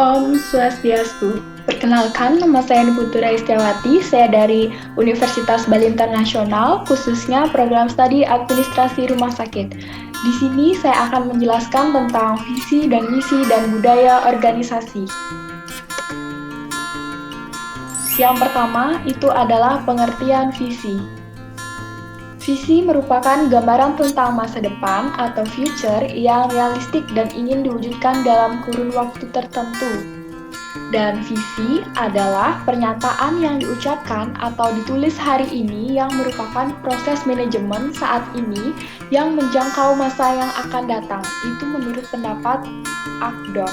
Om Swastiastu. Perkenalkan, nama saya Niputura Istiawati. Saya dari Universitas Bali Internasional, khususnya program studi administrasi rumah sakit. Di sini saya akan menjelaskan tentang visi dan misi dan budaya organisasi. Yang pertama itu adalah pengertian visi. Visi merupakan gambaran tentang masa depan atau future yang realistik dan ingin diwujudkan dalam kurun waktu tertentu. Dan visi adalah pernyataan yang diucapkan atau ditulis hari ini yang merupakan proses manajemen saat ini yang menjangkau masa yang akan datang. Itu menurut pendapat Akdon.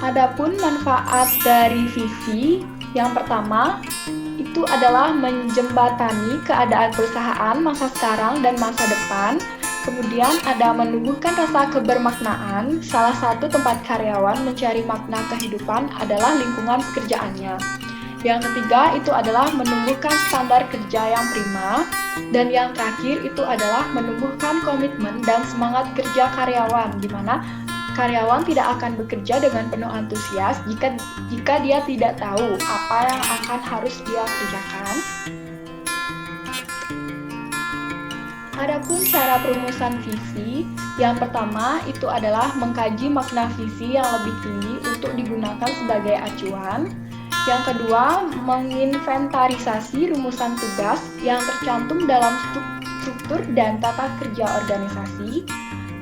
Adapun manfaat dari visi, yang pertama itu adalah menjembatani keadaan perusahaan masa sekarang dan masa depan. Kemudian ada menumbuhkan rasa kebermaknaan. Salah satu tempat karyawan mencari makna kehidupan adalah lingkungan pekerjaannya. Yang ketiga itu adalah menumbuhkan standar kerja yang prima. Dan yang terakhir itu adalah menumbuhkan komitmen dan semangat kerja karyawan, di mana karyawan tidak akan bekerja dengan penuh antusias jika dia tidak tahu apa yang akan harus dia kerjakan. Adapun cara perumusan visi, yang pertama itu adalah mengkaji makna visi yang lebih tinggi untuk digunakan sebagai acuan. Yang kedua, menginventarisasi rumusan tugas yang tercantum dalam struktur dan tata kerja organisasi.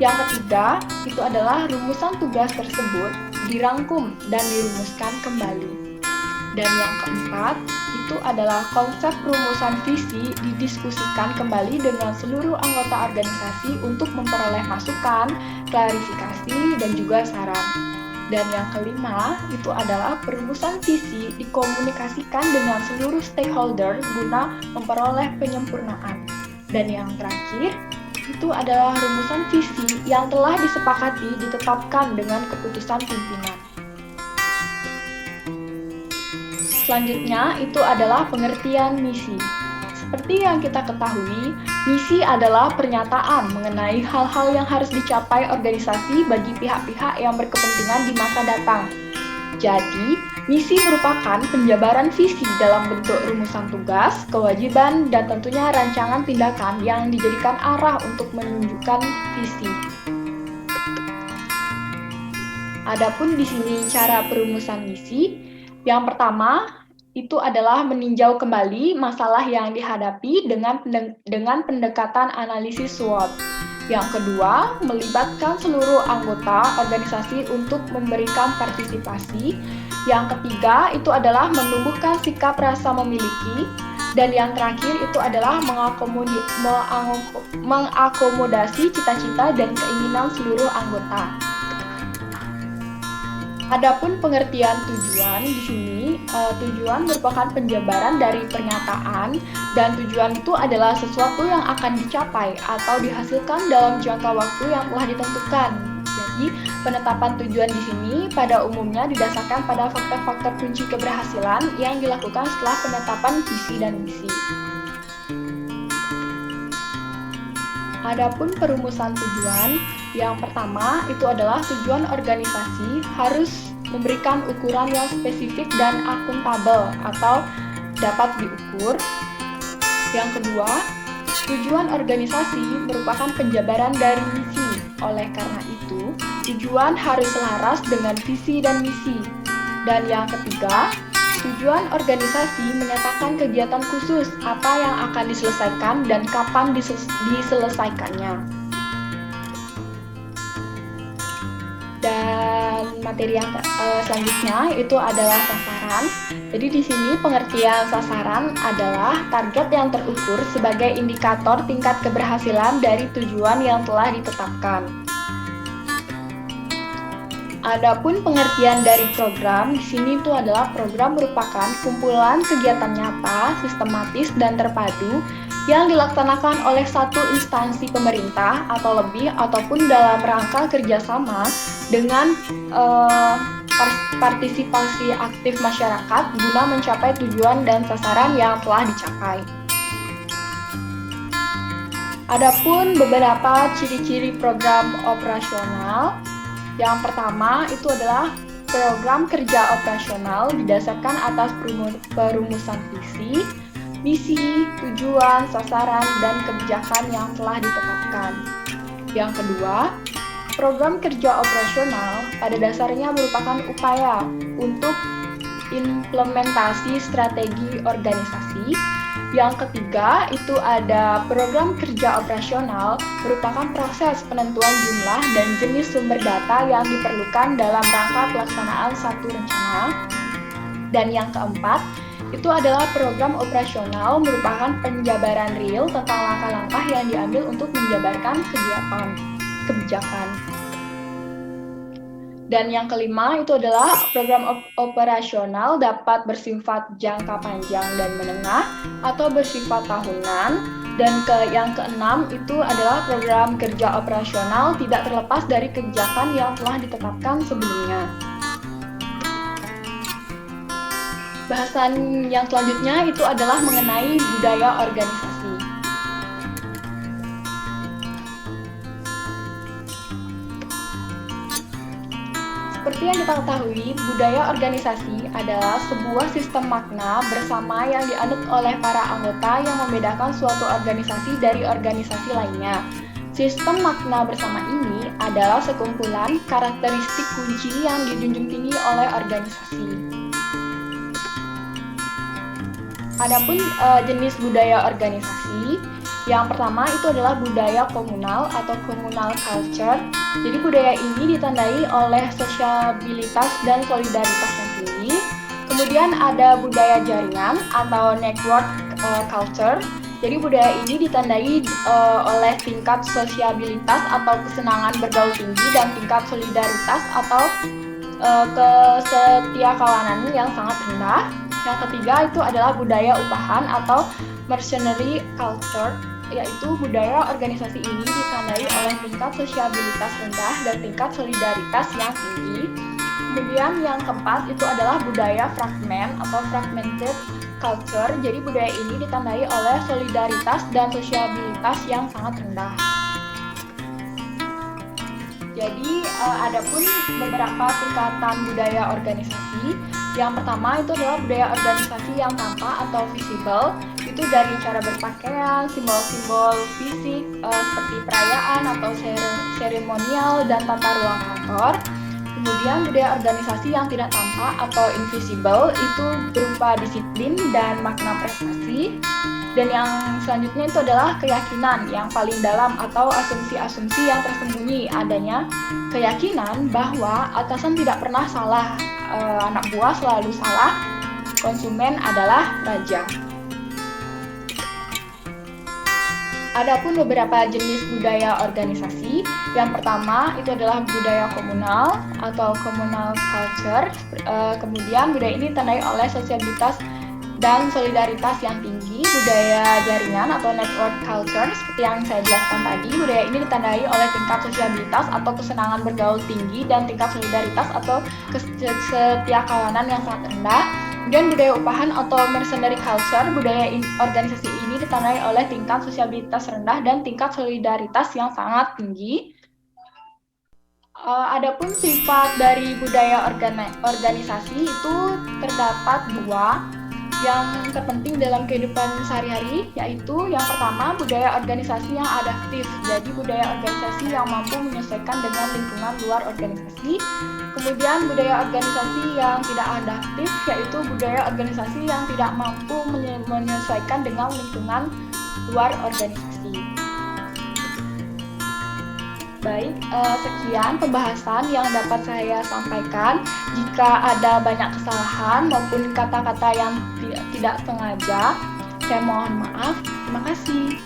Yang ketiga, itu adalah rumusan tugas tersebut dirangkum dan dirumuskan kembali. Dan yang keempat, itu adalah konsep rumusan visi didiskusikan kembali dengan seluruh anggota organisasi untuk memperoleh masukan, klarifikasi, dan juga saran. Dan yang kelima, itu adalah perumusan visi dikomunikasikan dengan seluruh stakeholder guna memperoleh penyempurnaan. Dan yang terakhir, itu adalah rumusan visi yang telah disepakati ditetapkan dengan keputusan pimpinan. Selanjutnya itu adalah pengertian misi. Seperti yang kita ketahui, misi adalah pernyataan mengenai hal-hal yang harus dicapai organisasi bagi pihak-pihak yang berkepentingan di masa datang. Jadi, misi merupakan penjabaran visi dalam bentuk rumusan tugas, kewajiban, dan tentunya rancangan tindakan yang dijadikan arah untuk menunjukkan visi. Adapun di sini cara perumusan misi, yang pertama itu adalah meninjau kembali masalah yang dihadapi dengan pendekatan analisis SWOT. Yang kedua, melibatkan seluruh anggota organisasi untuk memberikan partisipasi. Yang ketiga, itu adalah menumbuhkan sikap rasa memiliki. Dan yang terakhir, itu adalah mengakomodasi cita-cita dan keinginan seluruh anggota. Adapun pengertian tujuan di sini, tujuan merupakan penjabaran dari pernyataan dan tujuan itu adalah sesuatu yang akan dicapai atau dihasilkan dalam jangka waktu yang telah ditentukan. Jadi, penetapan tujuan di sini pada umumnya didasarkan pada faktor-faktor kunci keberhasilan yang dilakukan setelah penetapan visi dan misi. Adapun perumusan tujuan, yang pertama itu adalah tujuan organisasi harus memberikan ukuran yang spesifik dan akuntabel atau dapat diukur. Yang kedua, tujuan organisasi merupakan penjabaran dari misi. Oleh karena itu, tujuan harus selaras dengan visi dan misi. Dan yang ketiga, tujuan organisasi menyatakan kegiatan khusus apa yang akan diselesaikan dan kapan diselesaikannya. Dan materi yang selanjutnya itu adalah sasaran. Jadi di sini pengertian sasaran adalah target yang terukur sebagai indikator tingkat keberhasilan dari tujuan yang telah ditetapkan. Adapun pengertian dari program, di sini itu adalah program merupakan kumpulan kegiatan nyata, sistematis, dan terpadu yang dilaksanakan oleh satu instansi pemerintah atau lebih ataupun dalam rangka kerjasama dengan partisipasi aktif masyarakat guna mencapai tujuan dan sasaran yang telah dicapai. Adapun beberapa ciri-ciri program operasional, yang pertama itu adalah program kerja operasional didasarkan atas perumusan visi, misi, tujuan, sasaran, dan kebijakan yang telah ditetapkan. Yang kedua, program kerja operasional pada dasarnya merupakan upaya untuk implementasi strategi organisasi. Yang ketiga, itu ada program kerja operasional merupakan proses penentuan jumlah dan jenis sumber data yang diperlukan dalam rangka pelaksanaan satu rencana. Dan yang keempat, itu adalah program operasional merupakan penjabaran real tentang langkah-langkah yang diambil untuk menjabarkan kebijakan. Dan yang kelima itu adalah program operasional dapat bersifat jangka panjang dan menengah atau bersifat tahunan. Dan yang keenam itu adalah program kerja operasional tidak terlepas dari kebijakan yang telah ditetapkan sebelumnya. Bahasan yang selanjutnya itu adalah mengenai budaya organisasi. Seperti yang kita ketahui, budaya organisasi adalah sebuah sistem makna bersama yang dianut oleh para anggota yang membedakan suatu organisasi dari organisasi lainnya. Sistem makna bersama ini adalah sekumpulan karakteristik kunci yang dijunjung tinggi oleh organisasi. Adapun jenis budaya organisasi, yang pertama itu adalah budaya komunal atau communal culture. Jadi budaya ini ditandai oleh sosiabilitas dan solidaritas yang tinggi. Kemudian ada budaya jaringan atau network culture. Jadi budaya ini ditandai oleh tingkat sosiabilitas atau kesenangan bergaul tinggi dan tingkat solidaritas atau kesetiakawanan yang sangat rendah. Yang ketiga itu adalah budaya upahan atau mercenary culture, yaitu budaya organisasi ini ditandai oleh tingkat sosiabilitas rendah dan tingkat solidaritas yang tinggi. Kemudian yang keempat itu adalah budaya fragment atau fragmented culture. Jadi budaya ini ditandai oleh solidaritas dan sosiabilitas yang sangat rendah. Jadi adapun beberapa tingkatan budaya organisasi. Yang pertama itu adalah budaya organisasi yang tampak atau visible. Itu dari cara berpakaian, simbol-simbol fisik seperti perayaan atau seremonial dan tata ruang kantor. Kemudian budaya organisasi yang tidak tampak atau invisible itu berupa disiplin dan makna prestasi. Dan yang selanjutnya itu adalah keyakinan yang paling dalam atau asumsi-asumsi yang tersembunyi. Adanya keyakinan bahwa atasan tidak pernah salah, anak buah selalu salah, konsumen adalah raja. Adapun beberapa jenis budaya organisasi, yang pertama itu adalah budaya komunal atau communal culture. Kemudian budaya ini ditandai oleh sosialitas dan solidaritas yang tinggi. Budaya jaringan atau network culture, seperti yang saya jelaskan tadi, budaya ini ditandai oleh tingkat sosialitas atau kesenangan bergaul tinggi dan tingkat solidaritas atau kesetiakawanan yang sangat rendah. Kemudian budaya upahan atau mercenary culture, budaya organisasi ini ditandai oleh tingkat sosialitas rendah dan tingkat solidaritas yang sangat tinggi. Adapun sifat dari budaya organisasi itu terdapat dua yang terpenting dalam kehidupan sehari-hari, yaitu yang pertama budaya organisasi yang adaptif. Jadi budaya organisasi yang mampu menyesuaikan dengan lingkungan luar organisasi. Kemudian budaya organisasi yang tidak adaptif, yaitu budaya organisasi yang tidak mampu menyesuaikan dengan lingkungan luar organisasi. Baik, sekian pembahasan yang dapat saya sampaikan. Jika ada banyak kesalahan maupun kata-kata yang tidak sengaja, saya mohon maaf. Terima kasih.